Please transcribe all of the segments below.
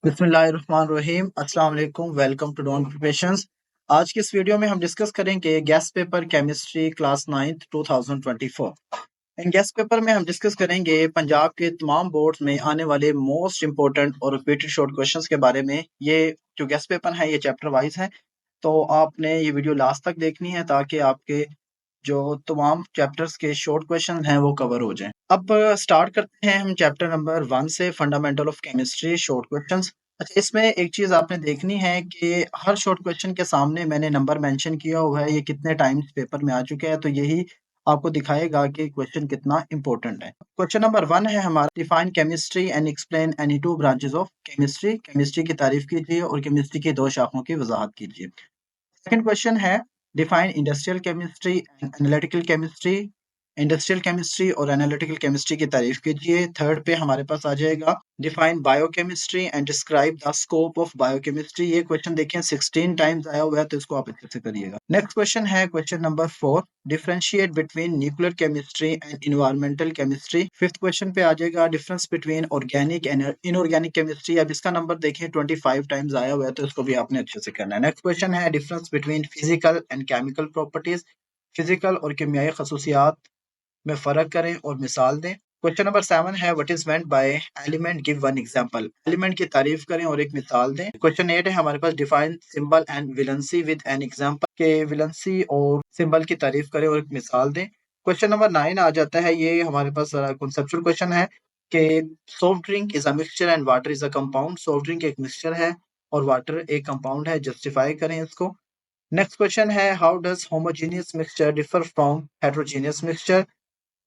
बिस्मिल्लाहिर्रहमानिर्रहीम अस्सलाम वालेकुम वेलकम टू डॉन प्रिपरेशंस। आज की इस वीडियो में हम डिस्कस करेंगे guest paper chemistry class 9th 2024। इन गेस्ट पेपर में हम डिस्कस करेंगे पंजाब के तमाम बोर्ड्स में आने वाले मोस्ट इंपॉर्टेंट और रिपीटेड शॉर्ट क्वेश्चंस के बारे में। ये जो गेस्ट पेपर है ये चैप्टर वाइज है, तो आपने ये वीडियो लास्ट तक देखनी है ताकि आपके जो तमाम चैप्टर्स के शॉर्ट क्वेश्चन हैं वो कवर हो जाएं। अब स्टार्ट करते हैं हम चैप्टर नंबर 1 से, fundamental of chemistry short questions. अच्छा, इसमें एक चीज आपने देखनी है कि हर शॉर्ट क्वेश्चन के सामने मैंने नंबर मेंशन किया हुआ है, ये कितने टाइम्स पेपर में आ चुके हैं, तो यही आपको दिखाएगा कि क्वेश्चन कितना इंपॉर्टेंट है। क्वेश्चन नंबर 1 है हमारा, define chemistry and explain any two branches of chemistry. Chemistry की तारीफ कीजिए और केमिस्ट्री की दो शाखाओं की वजाहत कीजिए। सेकंड क्वेश्चन है, define industrial chemistry and analytical chemistry. Industrial chemistry और एनालिटिकल केमिस्ट्री की तारीफ कीजिए। थर्ड पे हमारे पास आ जाएगा, define biochemistry and describe the scope of biochemistry. ये क्वेश्चन देखें 16 टाइम्स आया हुआ है, तो इसको आप अच्छे से करिएगा। नेक्स्ट क्वेश्चन है question number 4, differentiate between nuclear chemistry and environmental chemistry. Fifth question पे आ जाएगा, difference between organic and inorganic chemistry. अब इसका नंबर देखें 25 टाइम्स आया हुआ है, तो इसको भी आपने अच्छे से करना है। नेक्स्ट क्वेश्चन है, difference between physical and chemical properties. Physical और केमियाई खसूसियात में फर्क करें और मिसाल दें। क्वेश्चन नंबर 7 है, what is meant by element, give one example. Element की तारीफ करें और एक मिसाल दें। क्वेश्चन 8 है हमारे पास, define symbol and valency with an example. के विलेंसी और सिंबल की तारीफ करें और एक मिसाल दें। क्वेश्चन नंबर 9 आ जाता है, ये हमारे पास कॉन्सेप्चुअल क्वेश्चन है कि soft drink is a mixture and water is a compound. Soft drink एक मिक्सचर है और वाटर एक कंपाउंड है, जस्टिफाई करें इसको। नेक्स्ट क्वेश्चन है, how does homogeneous mixture differ from heterogeneous mixture.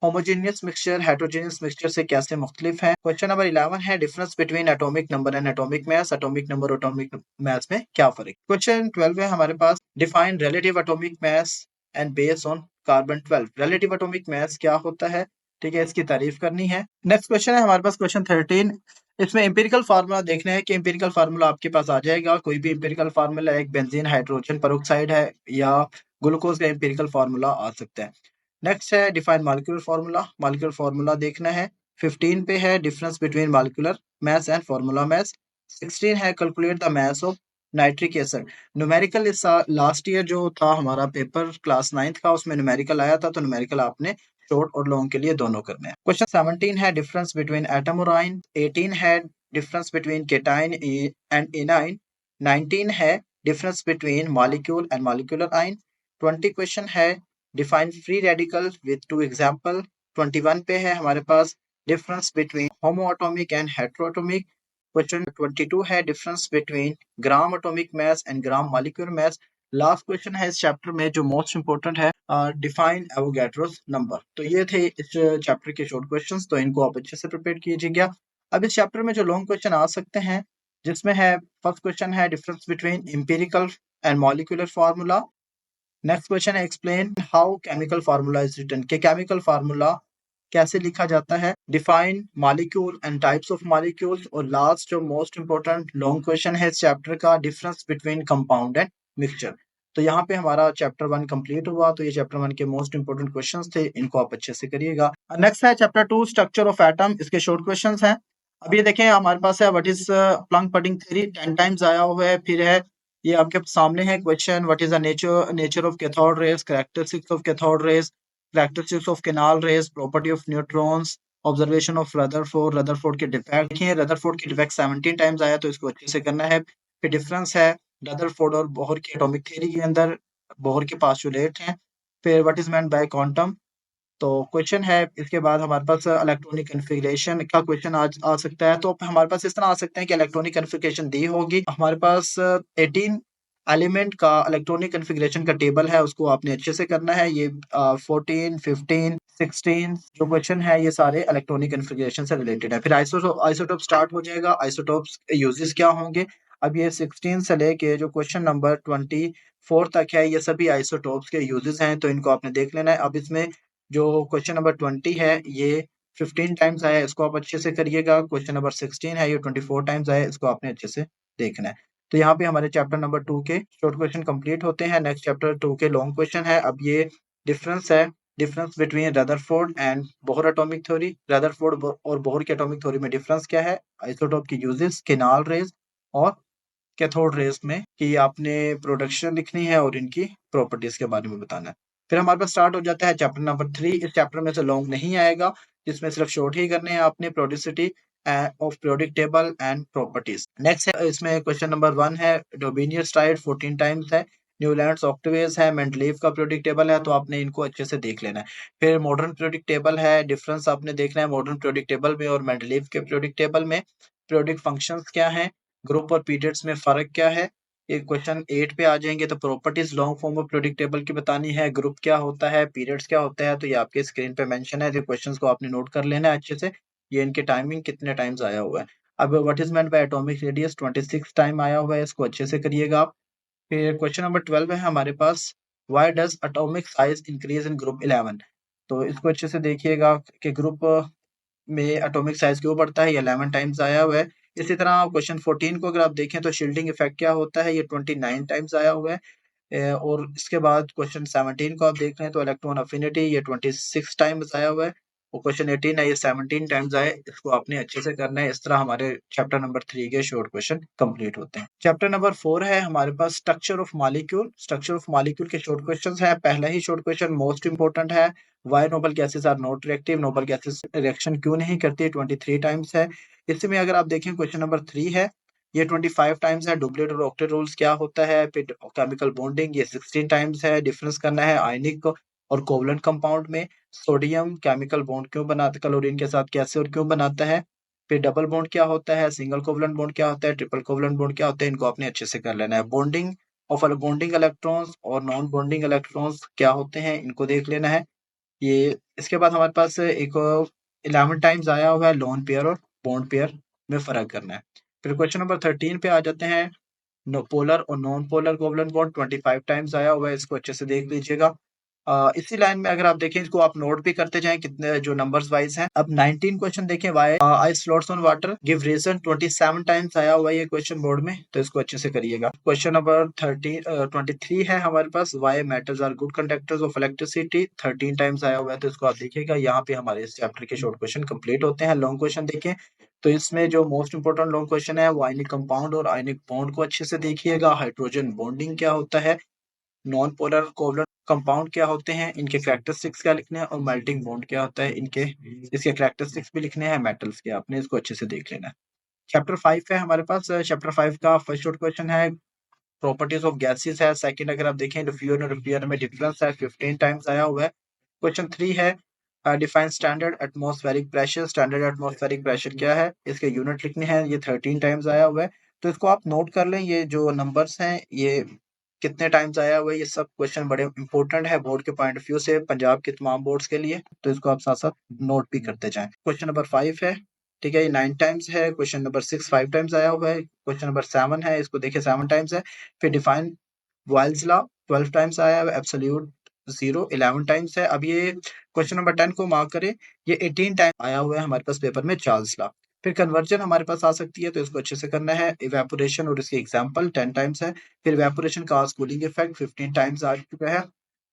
Homogeneous mixture heterogeneous mixture से कैसे मुख्तलिफ है। क्वेश्चन नंबर 11 है, difference between atomic number and atomic mass. Atomic number और एटॉमिक मास में क्या फर्क। क्वेश्चन 12 है हमारे पास, define relative atomic mass and base on carbon 12। Relative atomic mass क्या होता है, ठीक है, इसकी तारीफ करनी है। नेक्स्ट क्वेश्चन है हमारे पास क्वेश्चन 13, इसमें इंपेरिकल फार्मूला देखना है कि इंपेरिकल फार्मूला आपके पास आ जाएगा। कोई भी इंपेरिकल फार्मूला, एक बेंजीन हाइड्रोजन पेरोक्साइड है या ग्लूकोज का इंपेरिकल फार्मूला आ सकता है। नेक्स्ट है, define molecular formula. Molecular formula देखना है। 15 पे है, difference between molecular mass and formula mass. 16 है, calculate the mass of nitric acid. Numerical इस लास्ट ईयर जो था हमारा पेपर क्लास 9th का, उसमें न्यूमेरिकल आया था, तो न्यूमेरिकल आपने शॉर्ट और लॉन्ग के लिए दोनों करने हैं। क्वेश्चन 17 है, डिफरेंस बिटवीन एटम और आयन। 18 है, difference between cation and anion. 19 है, difference between molecule and molecular ion. 20 question है, define free radical with two example. 21 पे है हमारे पास, difference between homoatomic and heteroatomic. Question 22 है, difference between gram atomic mass and gram molecular mass. Last question है इस chapter में जो मोस्ट इंपोर्टेंट है, डिफाइन एवोगैड्रोस नंबर। तो ये थे इस चैप्टर के शॉर्ट क्वेश्चंस, तो इनको आप अच्छे से प्रिपेयर कीजिएगा। अब इस चैप्टर में जो लॉन्ग क्वेश्चन आ सकते हैं, जिसमें है फर्स्ट क्वेश्चन है, difference between empirical and molecular formula. Next question है, explain how chemical formula is written. के केमिकल फार्मूला कैसे लिखा जाता है। Define molecule and types of molecules. और लास्ट जो मोस्ट इंपोर्टेंट लॉन्ग क्वेश्चन है इस चैप्टर का, difference between compound and mixture. तो यहाँ पे हमारा चैप्टर 1 कंप्लीट हुआ। तो ये चैप्टर 1 के मोस्ट इंपोर्टेंट क्वेश्चंस थे, इनको आप अच्छे से करिएगा। नेक्स्ट है चैप्टर 2, स्ट्रक्चर ऑफ एटम। इसके शॉर्ट क्वेश्चंस हैं। अब ये देखें हमारे पास है, what is Planck pudding theory, 10 times आया हुआ है। फिर है ये आपके सामने है question, what is the nature of cathode rays, characteristics of cathode rays, characteristics of canal rays, property of neutrons, observation of Rutherford, Rutherford के डिफेक्ट। देखिए रदरफोर्ड के डिफेक्ट 17 टाइम्स आया, तो इसको अच्छे से करना है। फिर डिफरेंस है रदरफोर्ड और बोहर की एटॉमिक थ्योरी के अंदर, बोहर के पास्टुलेट हैं। फिर what is meant by quantum. तो क्वेश्चन है इसके बाद हमारे पास इलेक्ट्रॉनिक कन्फिग्रेशन का क्वेश्चन आज आ सकता है। तो हमारे पास इस तरह आ सकते हैं कि इलेक्ट्रॉनिक कन्फिग्रेशन दी होगी, हमारे पास 18 एलिमेंट का इलेक्ट्रॉनिक कन्फिग्रेशन का टेबल है, उसको आपने अच्छे से करना है। ये 14, 15, 16 जो क्वेश्चन है ये सारे इलेक्ट्रॉनिक कन्फिग्रेशन से रिलेटेड है। फिर आइसोटोप स्टार्ट हो जाएगा, आइसोटोप्स यूजेस क्या होंगे। अब ये 16 से लेके जो क्वेश्चन नंबर 24 तक है, ये सभी आइसोटोप्स के यूजेस हैं, तो इनको आपने देख लेना है। अब इसमें जो क्वेश्चन नंबर 20 है ये 15 टाइम्स आया है, इसको आप अच्छे से करिएगा। क्वेश्चन नंबर 16 है ये 24 टाइम्स आया है, इसको आपने अच्छे से देखना है। तो यहाँ पे हमारे चैप्टर नंबर 2 के शॉर्ट क्वेश्चन कंप्लीट होते हैं। नेक्स्ट चैप्टर 2 के लॉन्ग क्वेश्चन है। अब ये डिफरेंस है, difference between Rutherford and Bohr atomic theory. Rutherford और बोहर की एटॉमिक थ्योरी में डिफरेंस क्या है, आइसोटोप की यूजेस, केनाल रेज, और कैथोड रेज में कि आपने प्रोडक्शन लिखनी है और इनकी प्रॉपर्टीज के बारे में बताना है। फिर हमारे पास स्टार्ट हो जाता है चैप्टर नंबर 3। इस चैप्टर में से लॉन्ग नहीं आएगा, जिसमें सिर्फ शॉर्ट ही करने हैं आपने, periodicity of periodic table and properties. Next है इसमें क्वेश्चन नंबर 1 है डोबिनियस टाइड 14 टाइम्स है, न्यूलैंड्स ऑक्टेवियस है, मेंडलीव का पीरियोडिक टेबल है, तो आपने इनको अच्छे से देख लेना है। फिर मॉडर्न पीरियोडिक टेबल है, डिफरेंस आपने देखना है मॉडर्न पीरियोडिक टेबल में और मेंडलीव के पीरियोडिक टेबल में। पीरियोडिक फंक्शंस क्या हैं, ग्रुप और पीरियड्स में फर्क क्या है। एक क्वेश्चन 8 पे आ जाएंगे तो properties long form of periodic table की बतानी है, ग्रुप क्या होता है, पीरियड्स क्या होता है, तो ये आपके स्क्रीन पे मेंशन है, तो क्वेश्चंस को आपने नोट कर लेना है अच्छे से। ये इनके टाइमिंग कितने टाइम्स आया हुआ है। अब what is meant by atomic radius 26 time आया हुआ है, इसको अच्छे से करिएगा आप। फिर क्वेश्चन नंबर 12 है हमारे पास, why does atomic size increase in group 11। तो इसको अच्छे से देखिएगा कि ग्रुप में एटॉमिक साइज क्यों बढ़ता है, ये 11 टाइम्स आया हुआ है। इसी तरह क्वेश्चन 14 को अगर आप देखें तो शील्डिंग इफेक्ट क्या होता है, ये 29 टाइम्स आया हुआ है। और इसके बाद क्वेश्चन 17 को आप देख रहे हैं तो इलेक्ट्रॉन अफिनिटी ये 26 टाइम्स आया हुआ है, और क्वेश्चन 18 है ये 17 टाइम्स आए। इसको आपने अच्छे से करना है। इस तरह हमारे चैप्टर नंबर 3 के शॉर्ट क्वेश्चन कंप्लीट होते हैं। चैप्टर नंबर 4 है हमारे पास structure of molecule. Structure of molecule के शॉर्ट क्वेश्चन है। पहला ही शॉर्ट क्वेश्चन मोस्ट इंपोर्टेंट है, why noble gases are not reactive, noble gases reaction क्यों नहीं करती, 23 टाइम्स है। इसमें अगर आप देखें क्वेश्चन नंबर 3 है, ये 25 टाइम्स है। डुप्लेट और ऑक्टेट रूल्स क्या होता है, फिर केमिकल बॉन्डिंग ये 16 टाइम्स है। डिफरेंस करना है आयनिक और कोवलेंट कंपाउंड में। सोडियम केमिकल बॉन्ड क्यों बनाता है क्लोरीन के साथ, कैसे और क्यों बनाता है। फिर डबल बॉन्ड क्या होता है, सिंगल कोवलेंट बॉन्ड क्या होता है, ट्रिपल कोवलेंट बॉन्ड क्या होता है, इनको आपने अच्छे से कर लेना है। बॉन्डिंग ऑफ बॉन्डिंग इलेक्ट्रॉन्स और नॉन बॉन्डिंग इलेक्ट्रॉन्स क्या होते हैं, इनको देख लेना है। ये इसके बाद हमारे पास एक 11 टाइम्स आया हुआ है लोन पेयर और बॉन्ड पेयर में फर्क करना है। फिर क्वेश्चन नंबर 13 पे आ जाते हैं, पोलर और non polar covalent bond 25 times आया हुआ है, इसको अच्छे से देख लीजिएगा। इसी लाइन में अगर आप देखें इसको आप नोट भी करते जाएं कितने जो नंबर्स वाइज हैं। अब 19 क्वेश्चन देखें, why ice floats on water, give reason. 27 times आया हुआ है ये क्वेश्चन बोर्ड में, तो इसको अच्छे से करिएगा। क्वेश्चन नंबर 23 है हमारे पास, why metals are good conductors of electricity. 13 times आया हुआ है, तो इसको आप देखिएगा। यहाँ पे हमारे इस चैप्टर के शॉर्ट क्वेश्चन कंप्लीट होते हैं। लॉन्ग क्वेश्चन देखें तो इसमें जो मोस्ट इंपोर्टेंट लॉन्ग क्वेश्चन है वो आयनिक कंपाउंड और आयनिक बॉन्ड को अच्छे से देखिएगा। हाइड्रोजन बॉन्डिंग क्या होता है, नॉन पोलर कोवलेंट कंपाउंड क्या होते हैं, इनके कैरेक्टरिस्टिक्स क्या लिखने हैं, और मेल्टिंग बॉन्ड क्या होता है, इनके इसके कैरेक्टरिस्टिक्स भी लिखने हैं मेटल्स के, आपने इसको अच्छे से देख लेना है। चैप्टर 5 है हमारे पास। चैप्टर 5 का फर्स्ट शॉर्ट क्वेश्चन है प्रॉपर्टीज ऑफ गैसेस है। सेकंड अगर आप देखें डिफ्यूजन और रिफ्यूजन में डिफरेंस है, 15 टाइम्स आया हुआ है। क्वेश्चन 3 है define standard atmospheric pressure. Standard atmospheric pressure क्या है, इसके यूनिट लिखने हैं, ये 13 टाइम्स आया हुआ है। तो इसको आप नोट कर लें, ये जो नंबर्स हैं ये कितने टाइम्स आया हुआ है, ये सब क्वेश्चन बड़े इंपॉर्टेंट है बोर्ड के पॉइंट ऑफ व्यू से, पंजाब के तमाम बोर्ड्स के लिए, तो इसको आप साथ साथ नोट भी करते जाएं। क्वेश्चन नंबर 5 है, ठीक है, ये 9 टाइम्स है। क्वेश्चन नंबर 6 5 टाइम्स आया हुआ है। क्वेश्चन नंबर 7 है, इसको देखिए 7 टाइम्स है। फिर डिफाइन बॉयल्स लॉ 12 टाइम्स आया है। एब्सोल्यूट जीरो 11 टाइम्स है। अब ये क्वेश्चन नंबर 10 को मार्क करें, ये 18 टाइम आया हुआ है हमारे पास पेपर में, चार्ल्स लॉ। फिर कन्वर्जन हमारे पास आ सकती है, तो इसको अच्छे से करना है। इवेपोरेशन और इसकी एग्जांपल 10 टाइम्स है। फिर इवेपोरेशन का कूलिंग इफेक्ट 15 टाइम्स आ चुका है।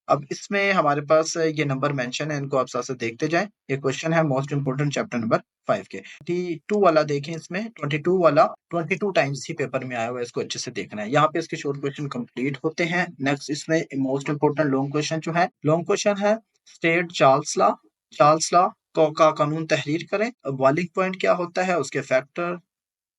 अब इसमें हमारे पास ये नंबर मेंशन है, इनको आप साथ साथ देखते जाएं। ये क्वेश्चन है मोस्ट इंपोर्टेंट चैप्टर नंबर 5 के। 22 वाला देखें, इसमें 22 वाला 22 टाइम्स ही पेपर में आया हुआ है, इसको अच्छे से देखना है। यहाँ पे इसके शॉर्ट क्वेश्चन कंप्लीट होते हैं। नेक्स्ट इसमें मोस्ट इंपोर्टेंट लॉन्ग क्वेश्चन जो है, लॉन्ग क्वेश्चन है state Charles law. Charles law का कानून तहरीर करें। बॉइलिंग पॉइंट क्या होता है, उसके फैक्टर,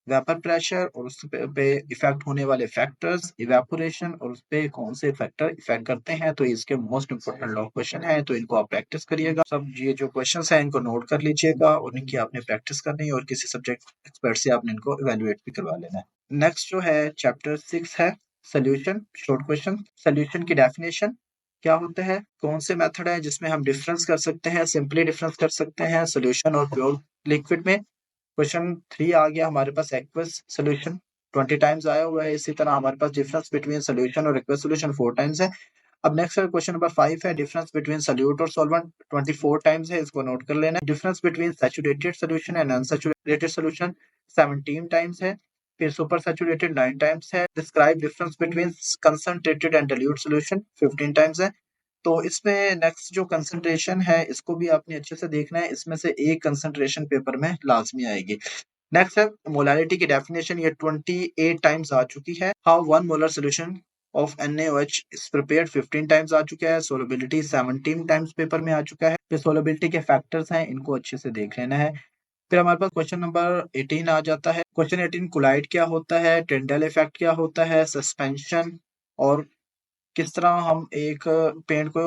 वेपर प्रेशर और उस पे इफेक्ट होने वाले फैक्टर्स, इवेपोरेशन और उस पे कौन से फैक्टर इफेक्ट करते हैं, तो इसके मोस्ट इंपोर्टेंट लॉन्ग क्वेश्चन है, तो इनको आप प्रैक्टिस करिएगा। सब ये जो क्वेश्चंस हैं इनको नोट कर लीजिएगा और इनकी आपने प्रैक्टिस करनी है और किसी सब्जेक्ट एक्सपर्ट से आपने इनको इवेलुएट भी करवा लेना है। नेक्स्ट जो है चैप्टर 6 है सोल्यूशन, शॉर्ट क्वेश्चन। सोल्यूशन की डेफिनेशन क्या होता है, कौन से मेथड है जिसमें हम डिफरेंस कर सकते हैं, सिंपली डिफरेंस कर सकते हैं सोल्यूशन और प्योर लिक्विड में। क्वेश्चन 3 आ गया हमारे पास एक्वस सोल्यूशन, 20 टाइम्स आया हुआ है। इसी तरह हमारे पास डिफरेंस बिटवीन सोल्यूशन और एक्वस सोल्यूशन 4 टाइम्स है। अब नेक्स्ट क्वेश्चन नंबर 5 है डिफरेंस बिटवीन सोल्यूट और सॉल्वेंट, 24 टाइम्स है, इसको नोट कर लेना है। Difference between saturated solution and unsaturated solution 17 times है। फिर सुपर सैचुरेटेड 9 टाइम्स है। Describe difference between concentrated and dilute solution 15 times है। तो इसमें नेक्स्ट जो कंसंट्रेशन है इसको भी आपने अच्छे से देखना है, इसमें से एक कंसंट्रेशन पेपर में लाजमी आएगी। नेक्स्ट है मोलैरिटी की डेफिनेशन, ये 28 टाइम्स आ चुकी है। How 1 molar solution of NaOH is prepared 15 times आ चुका है। सोलबिलिटी 17 टाइम्स पेपर में आ चुका है। फिर सोलबिलिटी के फैक्टर्स हैं, इनको अच्छे से देख लेना है। फिर हमारे पास क्वेश्चन नंबर 18 आ जाता है। क्वेश्चन 18, कोलाइड क्या होता है, टिंडल इफेक्ट क्या होता है, सस्पेंशन और किस तरह हम एक पेंट को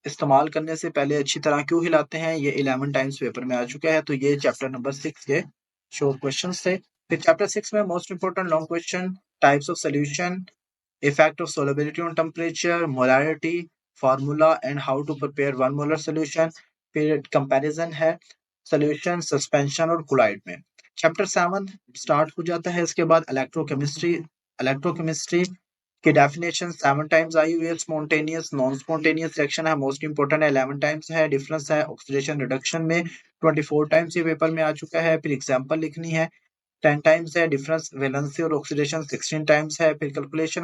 इस्तेमाल करने से पहले अच्छी तरह क्यों हिलाते हैं, ये 11 टाइम्स पेपर में आ चुका है। तो ये चैप्टर नंबर 6 के शॉर्ट क्वेश्चंस थे। फिर चैप्टर 6 में most important long question, types of solution, effect of solubility on temperature, molarity, formula and how to prepare 1 molar solution। फिर कंपैरिजन है सॉल्यूशन, सस्पेंशन और कोलाइड में। चैप्टर 7 स्टार्ट हो जाता है। इसके बाद इलेक्ट्रोकेमिस्ट्री, इलेक्ट्रोकेमिस्ट्री की डेफिनेशन 7 टाइम्स आई हुई है। स्पॉन्टेनियस, नॉन स्पॉन्टेनियस रिएक्शन है, मोस्ट इंपोर्टेंट है, 11 टाइम्स है। डिफरेंस है ऑक्सीडेशन रिडक्शन में, 24 टाइम्स ये पेपर में आ चुका है। फिर एग्जांपल लिखनी है, 10 टाइम्स है। डिफरेंस वैलेंसी और ऑक्सीडेशन 16 टाइम्स है। फिर कैलकुलेशन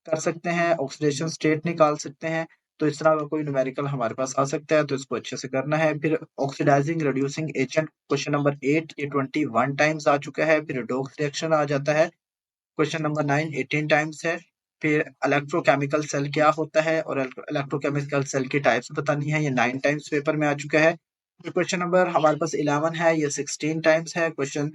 कर सकते हैं, ऑक्सीडेशन स्टेट निकाल सकते हैं। तो इस तरह का कोई न्यूमेरिकल हमारे पास आ सकता है, तो इसको अच्छे से करना है। फिर oxidising reducing agent question number 8, ये 21 टाइम्स आ चुका है। फिर रिडॉक्स रिएक्शन आ जाता है, क्वेश्चन नंबर 9 18 टाइम्स है। फिर इलेक्ट्रोकेमिकल सेल क्या होता है और इलेक्ट्रोकेमिकल सेल की टाइप्स बतानी है, ये 9 टाइम्स पेपर में आ चुका है। क्वेश्चन नंबर हमारे पास 11 है, ये 16 टाइम्स है। क्वेश्चन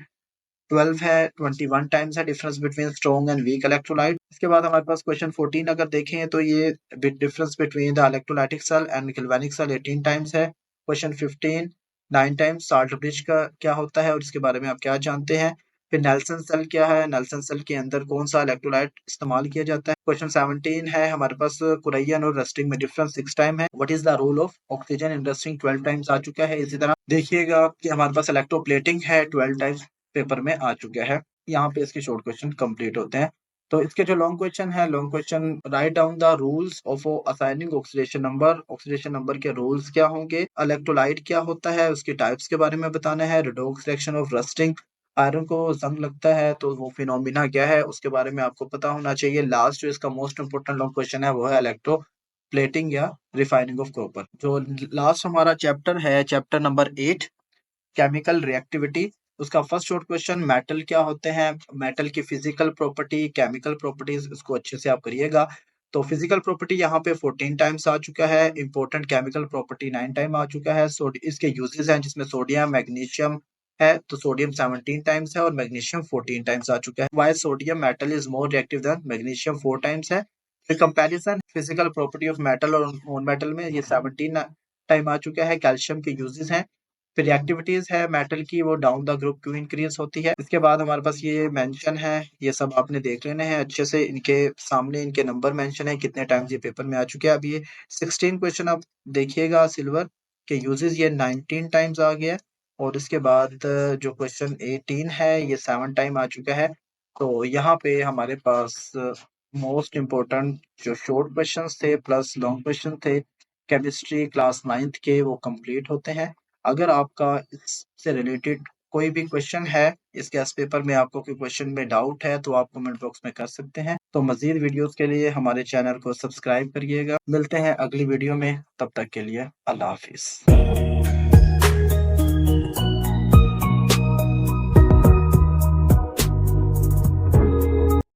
12 है, 21 टाइम्स है, difference between strong and weak electrolyte. इसके बाद हमारे पास क्वेश्चन 14 अगर देखें तो ये difference between the electrolytic cell and galvanic cell 18 times है। क्वेश्चन 15 9 टाइम्स, साल्ट ब्रिज का क्या होता है और इसके बारे में आप क्या जानते हैं। फिर नेल्सन सेल क्या है, नेल्सन सेल के अंदर कौन सा इलेक्ट्रोलाइट इस्तेमाल किया जाता है। क्वेश्चन 17 है हमारे पास, कुरैयन और रस्टिंग में डिफरेंस 6 टाइम है। What is the role of oxygen in rusting 12 times आ चुका है। इसी तरह देखिएगा कि हमारे पास इलेक्ट्रोप्लेटिंग है, 12 टाइम्स पेपर में आ चुका है। यहाँ पे इसके शॉर्ट क्वेश्चन कंप्लीट होते हैं। तो इसके जो लॉन्ग क्वेश्चन है, long question, write down the rules of assigning oxidation number. Oxidation number के रूल्स क्या होंगे, इलेक्ट्रोलाइट क्या होता है, उसके टाइप्स के बारे में बताना है, redox reaction of rusting, iron को जंग लगता है तो वो फिनोमिना क्या है उसके बारे में आपको पता होना चाहिए। लास्ट जो इसका मोस्ट इंपोर्टेंट लॉन्ग क्वेश्चन है वो है इलेक्ट्रो प्लेटिंग या रिफाइनिंग ऑफ कॉपर। जो लास्ट हमारा चैप्टर है, चैप्टर नंबर 8, केमिकल रिएक्टिविटी, उसका फर्स्ट शॉर्ट क्वेश्चन, मेटल क्या होते हैं, मेटल की फिजिकल प्रॉपर्टी, केमिकल प्रॉपर्टीज, इसको अच्छे से आप करिएगा। तो फिजिकल प्रॉपर्टी यहाँ पे 14 टाइम्स आ चुका है। इंपॉर्टेंट केमिकल प्रॉपर्टी 9 टाइम आ चुका है। इसके यूजेस हैं जिसमें सोडियम मैग्नीशियम है, तो सोडियम 17 टाइम्स है और मैग्नीशियम 14 टाइम्स आ चुका है। Why sodium metal is more reactive than magnesium 4 times है। फिर comparison physical property of metal और नॉन मेटल में ये 17 टाइम आ चुका है। कैल्शियम के यूजेस हैं। फिर एक्टिविटीज है मेटल की, वो डाउन द ग्रुप क्यों इंक्रीज होती है। इसके बाद हमारे पास ये मेंशन है, ये सब आपने देख लेने हैं अच्छे से। इनके सामने इनके नंबर मेंशन है, कितने टाइम्स ये पेपर में आ चुके हैं। अब ये 16 क्वेश्चन आप देखिएगा, सिल्वर के यूजेस ये 19 टाइम्स आ गया है। और इसके बाद जो क्वेश्चन 18 है ये 7 टाइम आ चुका है। तो यहाँ पे हमारे पास मोस्ट इम्पोर्टेंट जो शॉर्ट क्वेश्चन थे प्लस लॉन्ग क्वेश्चन थे केमिस्ट्री क्लास 9th के, वो कंप्लीट होते हैं। अगर आपका इससे रिलेटेड कोई भी क्वेश्चन है, इस गैस पेपर में आपको कोई क्वेश्चन में डाउट है तो आप कमेंट बॉक्स में कर सकते हैं। तो मजीद वीडियोस के लिए हमारे चैनल को सब्सक्राइब करिएगा। मिलते हैं अगली वीडियो में, तब तक के लिए अल्लाह हाफिज।